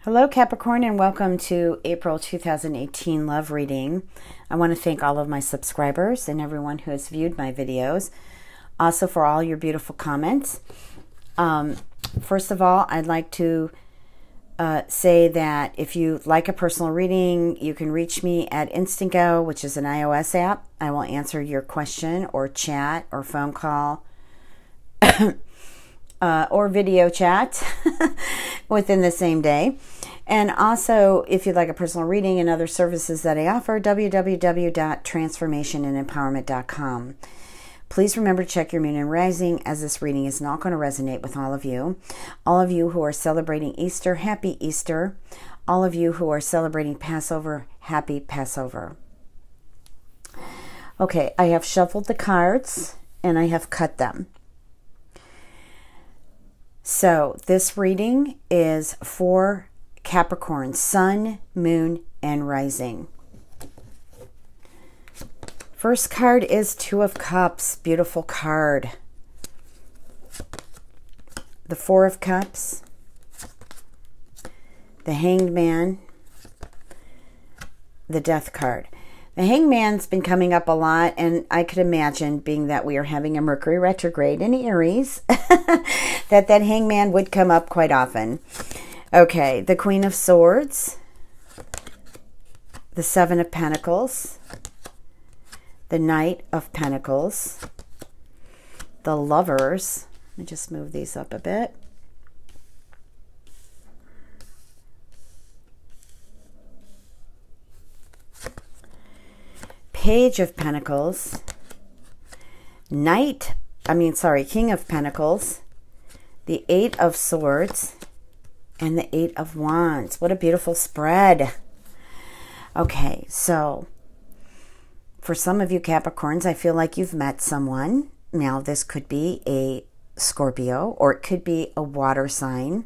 Hello Capricorn, and welcome to April 2018 love reading. I want to thank all of my subscribers and everyone who has viewed my videos. Also for all your beautiful comments. First of all, I'd like to say that if you like a personal reading, you can reach me at InstantGo, which is an iOS app. I will answer your question or chat or phone call or video chat within the same day. And also, if you'd like a personal reading and other services that I offer, www.transformationandempowerment.com. Please remember to check your moon and rising, as this reading is not going to resonate with all of you. All of you who are celebrating Easter, happy Easter. All of you who are celebrating Passover, happy Passover. Okay, I have shuffled the cards and I have cut them. So this reading is for Capricorn, Sun, Moon, and Rising. First card is Two of Cups. Beautiful card. The Four of Cups. The Hanged Man. The Death card. The Hanged Man's been coming up a lot, and I could imagine, being that we are having a Mercury retrograde in Aries, that Hanged Man would come up quite often. Okay, the Queen of Swords, the Seven of Pentacles, the Knight of Pentacles, the Lovers. Let me just move these up a bit. Page of Pentacles, King of Pentacles, the Eight of Swords, and the Eight of Wands. What a beautiful spread. Okay, so for some of you Capricorns, I feel like you've met someone. Now, this could be a Scorpio, or it could be a water sign.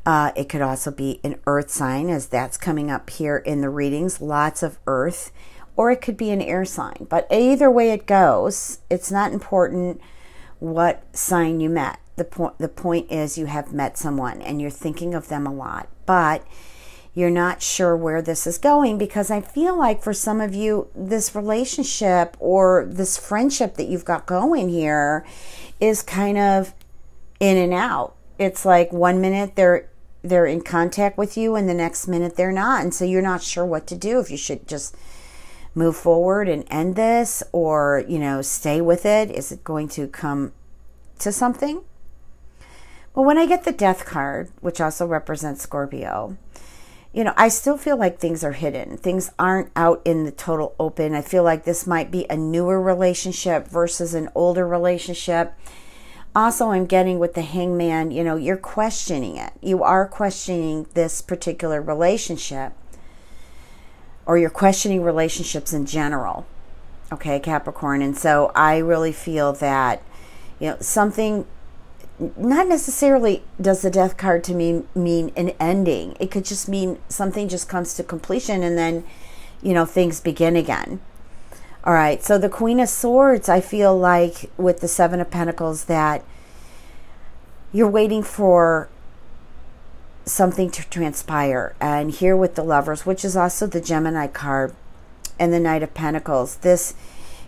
It could also be an earth sign, as that's coming up here in the readings. Lots of earth. Or it could be an air sign. But either way it goes, it's not important what sign you met. The point is, you have met someone and you're thinking of them a lot, but you're not sure where this is going, because I feel like for some of you, this relationship or this friendship that you've got going here is kind of in and out. It's like 1 minute they're in contact with you and the next minute they're not. And so you're not sure what to do, if you should just move forward and end this, or, stay with it. Is it going to come to something? Well, when I get the Death card, which also represents Scorpio, I still feel like things are hidden. Things aren't out in the total open. I feel like this might be a newer relationship versus an older relationship. Also, I'm getting with the Hanged Man, you're questioning it. You are questioning this particular relationship, or you're questioning relationships in general. Okay, Capricorn. And so I really feel that, something, not necessarily does the Death card to me mean an ending. It could just mean something just comes to completion and then, things begin again. All right, so the Queen of Swords, I feel like with the Seven of Pentacles that you're waiting for something to transpire. And here with the Lovers, which is also the Gemini card, and the Knight of Pentacles, this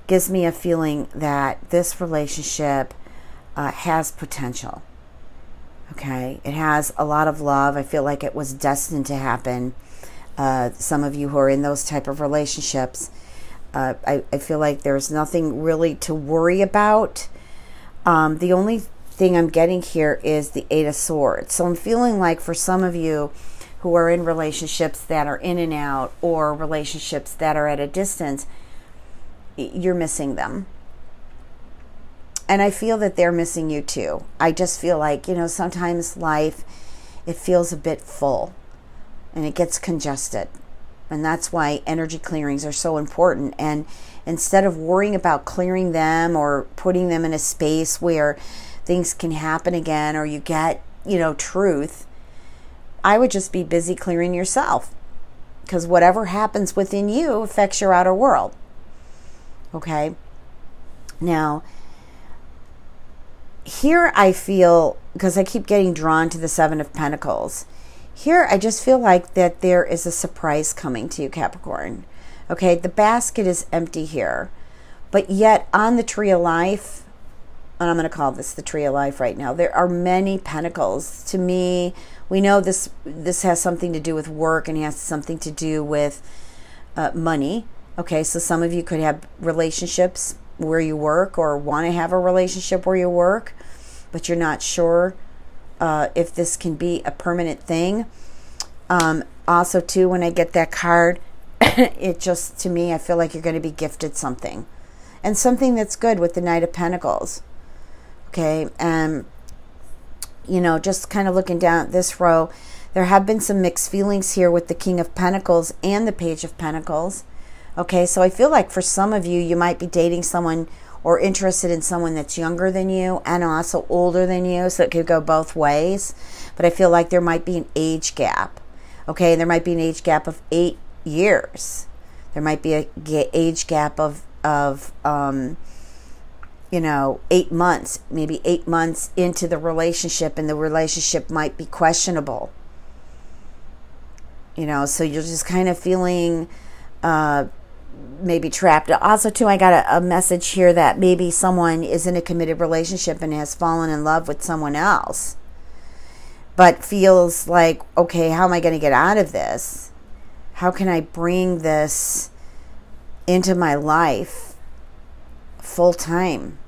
gives me a feeling that this relationship has potential. Okay, it has a lot of love. I feel like it was destined to happen. Some of you who are in those type of relationships, I feel like there's nothing really to worry about. The only thing I'm getting here is the Eight of Swords. So I'm feeling like for some of you who are in relationships that are in and out, or relationships that are at a distance, you're missing them. And I feel that they're missing you too. I just feel like, sometimes life, it feels a bit full and it gets congested. And that's why energy clearings are so important. And instead of worrying about clearing them or putting them in a space where things can happen again, or you get, truth, I would just be busy clearing yourself, because whatever happens within you affects your outer world. Okay? Now, here I feel, because I keep getting drawn to the Seven of Pentacles, Here, I just feel like that there is a surprise coming to you, Capricorn. Okay, the basket is empty here. But yet, on the Tree of Life, and I'm going to call this the Tree of Life right now, there are many pentacles. To me, we know this has something to do with work and has something to do with money. Okay, so some of you could have relationships where you work or want to have a relationship where you work, but you're not sure if this can be a permanent thing. Also, too, when I get that card, it just, to me, I feel like you're going to be gifted something. And something that's good with the Knight of Pentacles. Okay, you know, just kind of looking down at this row, there have been some mixed feelings here with the King of Pentacles and the Page of Pentacles. Okay, so I feel like for some of you, you might be dating someone or interested in someone that's younger than you and also older than you, so it could go both ways. But I feel like there might be an age gap. Okay, there might be an age gap of 8 years. There might be an age gap of you know, 8 months, maybe 8 months into the relationship, and the relationship might be questionable. You know, so you're just kind of feeling maybe trapped. Also, too, I got a message here that maybe someone is in a committed relationship and has fallen in love with someone else, but feels like, okay, how am I going to get out of this? How can I bring this into my life full time?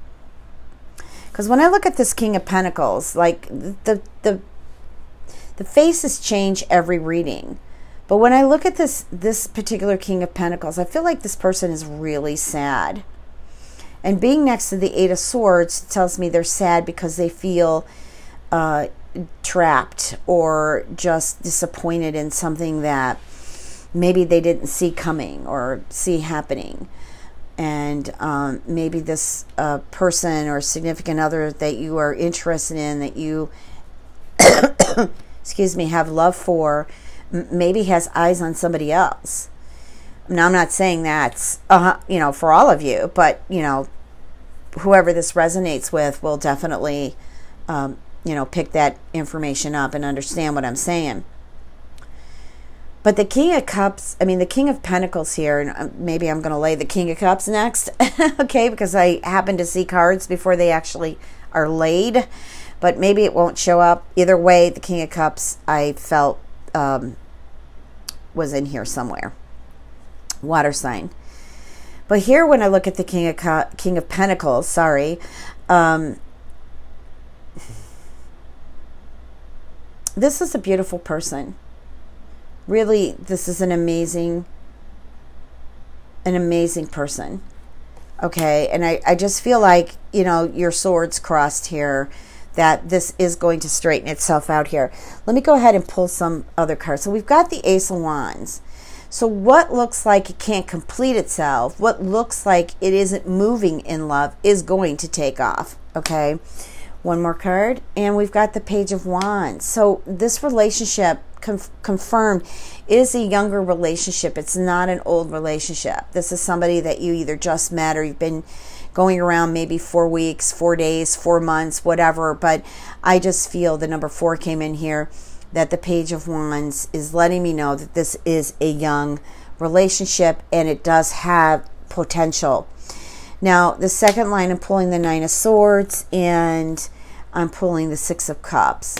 Because when I look at this King of Pentacles, like the faces change every reading. But when I look at this particular King of Pentacles, I feel like this person is really sad. And being next to the Eight of Swords tells me they're sad because they feel trapped or just disappointed in something that maybe they didn't see coming or see happening. And maybe this person or significant other that you are interested in, that you, excuse me, have love for, maybe has eyes on somebody else. Now, I'm not saying that's, you know, for all of you, but, you know, whoever this resonates with will definitely, you know, pick that information up and understand what I'm saying. But the King of Cups, I mean, the King of Pentacles here, and maybe I'm going to lay the King of Cups next, okay, because I happen to see cards before they actually are laid, but maybe it won't show up. Either way, the King of Cups, I felt, was in here somewhere. Water sign. But here, when I look at the King of Pentacles, sorry, this is a beautiful person. Really, this is an amazing person. Okay, and I just feel like, you know, your swords crossed here, that this is going to straighten itself out here. Let me go ahead and pull some other cards. So we've got the Ace of Wands. So what looks like it can't complete itself, what looks like it isn't moving in love, is going to take off. Okay, one more card, and we've got the Page of Wands. So this relationship, confirmed, is a younger relationship. It's not an old relationship. This is somebody that you either just met or you've been going around maybe 4 weeks, 4 days, 4 months, whatever. But I just feel the number 4 came in here, that the Page of Wands is letting me know that this is a young relationship and it does have potential. Now, the second line, I'm pulling the Nine of Swords and I'm pulling the Six of Cups.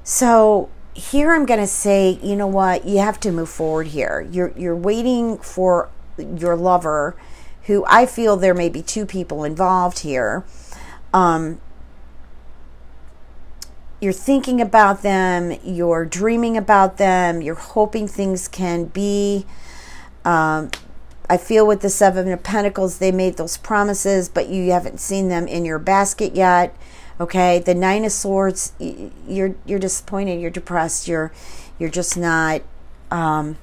So here I'm going to say, you know what, you have to move forward here. You're waiting for your lover, who I feel there may be 2 people involved here. You're thinking about them, you're dreaming about them, you're hoping things can be. I feel with the Seven of Pentacles, they made those promises, but you haven't seen them in your basket yet. Okay, the Nine of Swords, you're disappointed, you're depressed, you're just not, either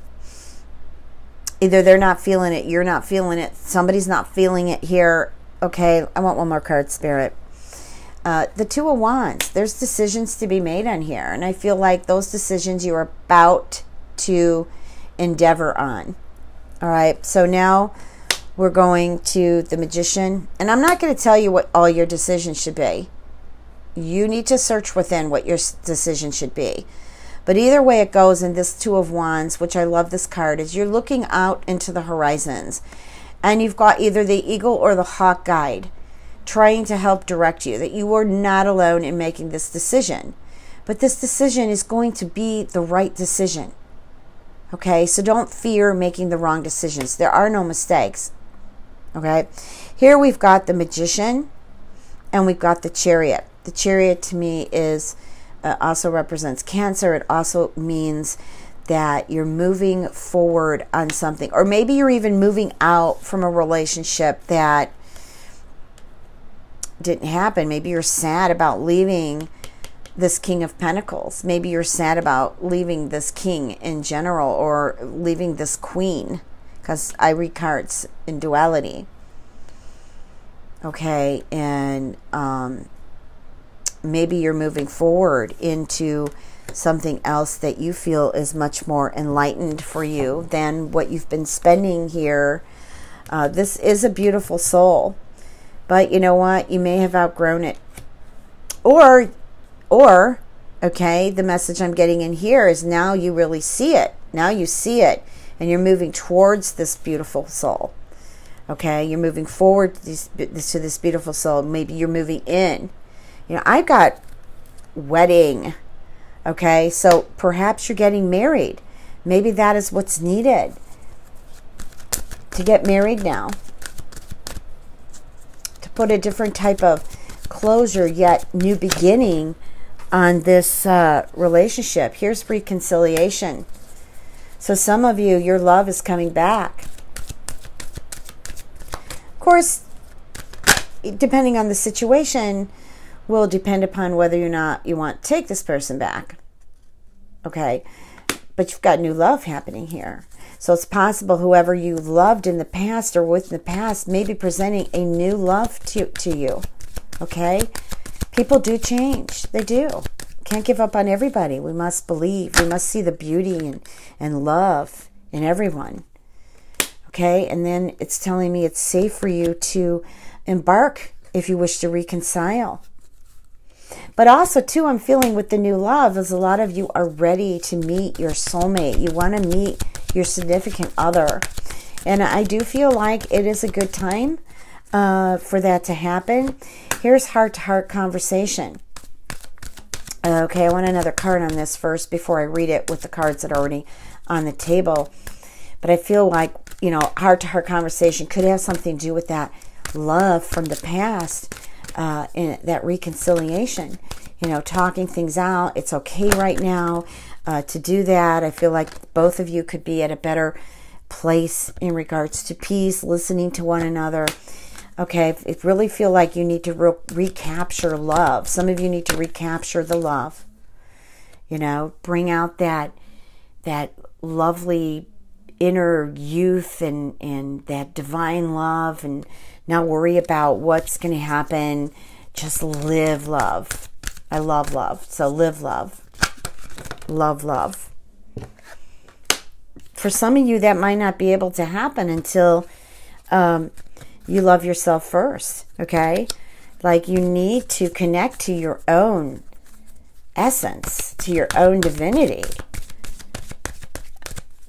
they're not feeling it, you're not feeling it, somebody's not feeling it here. Okay, I want one more card, Spirit. The Two of Wands, there's decisions to be made on here, and I feel like those decisions you're about to endeavor on. All right, so now we're going to the Magician, and I'm not going to tell you what all your decisions should be. You need to search within what your decision should be. But either way it goes in this Two of Wands, which I love this card, is you're looking out into the horizons. And you've got either the Eagle or the Hawk guide trying to help direct you, that you are not alone in making this decision. But this decision is going to be the right decision. Okay, so don't fear making the wrong decisions. There are no mistakes. Okay, here we've got the Magician and we've got the Chariot. The Chariot to me is also represents Cancer. It also means that you're moving forward on something, or maybe you're even moving out from a relationship that didn't happen. Maybe you're sad about leaving this King of Pentacles. Maybe you're sad about leaving this king in general, or leaving this queen, because I read cards in duality. Okay, and maybe you're moving forward into something else that you feel is much more enlightened for you than what you've been spending here. This is a beautiful soul, but you know what? You may have outgrown it. Or, okay, the message I'm getting in here is now you really see it. Now you see it, and you're moving towards this beautiful soul. Okay, you're moving forward to this beautiful soul. Maybe you're moving in. You know, I've got wedding. Okay, so perhaps you're getting married. Maybe that is what's needed to get married now. To put a different type of closure, yet new beginning on this relationship. Here's reconciliation. So some of you, your love is coming back. Of course, depending on the situation, will depend upon whether or not you want to take this person back. Okay, but you've got new love happening here. So it's possible whoever you loved in the past or with in the past may be presenting a new love to you. Okay, people do change. They do. Can't give up on everybody. We must believe. We must see the beauty and love in everyone. Okay, and then it's telling me it's safe for you to embark if you wish to reconcile. But also, too, I'm feeling with the new love is a lot of you are ready to meet your soulmate. You want to meet your significant other. And I do feel like it is a good time for that to happen. Here's heart-to-heart conversation. Okay, I want another card on this first before I read it with the cards that are already on the table. But I feel like, you know, heart-to-heart conversation could have something to do with that love from the past, and that reconciliation. You know, talking things out. It's okay right now to do that. I feel like both of you could be at a better place in regards to peace, listening to one another. Okay, it really feel like you need to recapture love. Some of you need to recapture the love. You know, bring out that lovely inner youth and that divine love, and not worry about what's going to happen. Just live love. I love love. So live love. Love love. For some of you, that might not be able to happen until you love yourself first, okay? Like, you need to connect to your own essence, to your own divinity,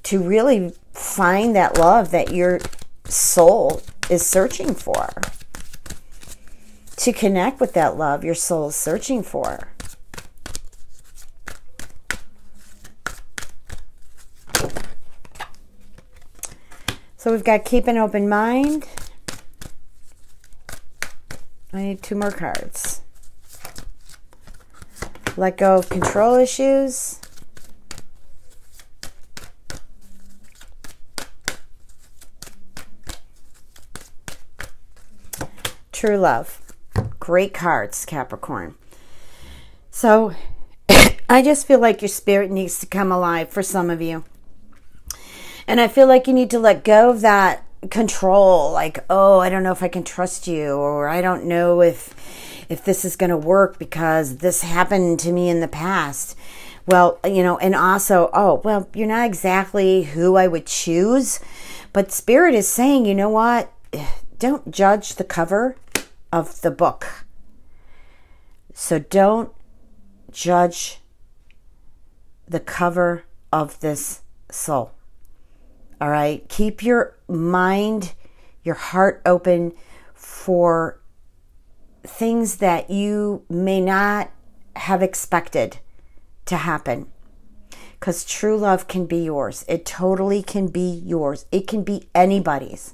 to really find that love that your soul is searching for. To connect with that love your soul is searching for. So we've got keep an open mind. I need 2 more cards. Let go of control issues. True love. Great cards, Capricorn. So I just feel like your spirit needs to come alive for some of you. And I feel like you need to let go of that control. Like, oh, I don't know if I can trust you, or I don't know if this is going to work because this happened to me in the past. Well, you know, and also, oh, well, you're not exactly who I would choose. But Spirit is saying, you know what? Don't judge the cover of the book. So don't judge the cover of this soul. All right? Keep your mind, your heart open for things that you may not have expected to happen. Because true love can be yours. It totally can be yours. It can be anybody's.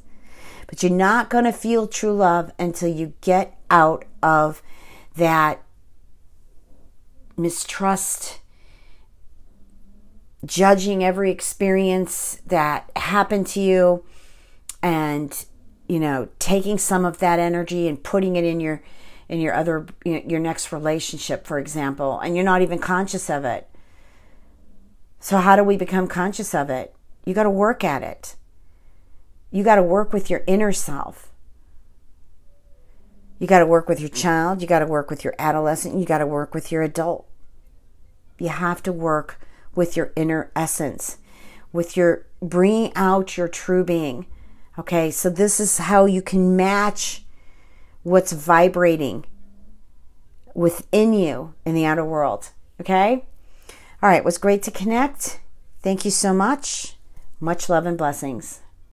But you're not going to feel true love until you get out of that mistrust, judging every experience that happened to you, and, you know, taking some of that energy and putting it in your other, your next relationship, for example, and you're not even conscious of it. So how do we become conscious of it? You got to work at it. You got to work with your inner self. You got to work with your child. You got to work with your adolescent. You got to work with your adult. You have to work with your inner essence, with your bringing out your true being. Okay, so this is how you can match what's vibrating within you in the outer world. Okay? All right, it was great to connect. Thank you so much. Much love and blessings.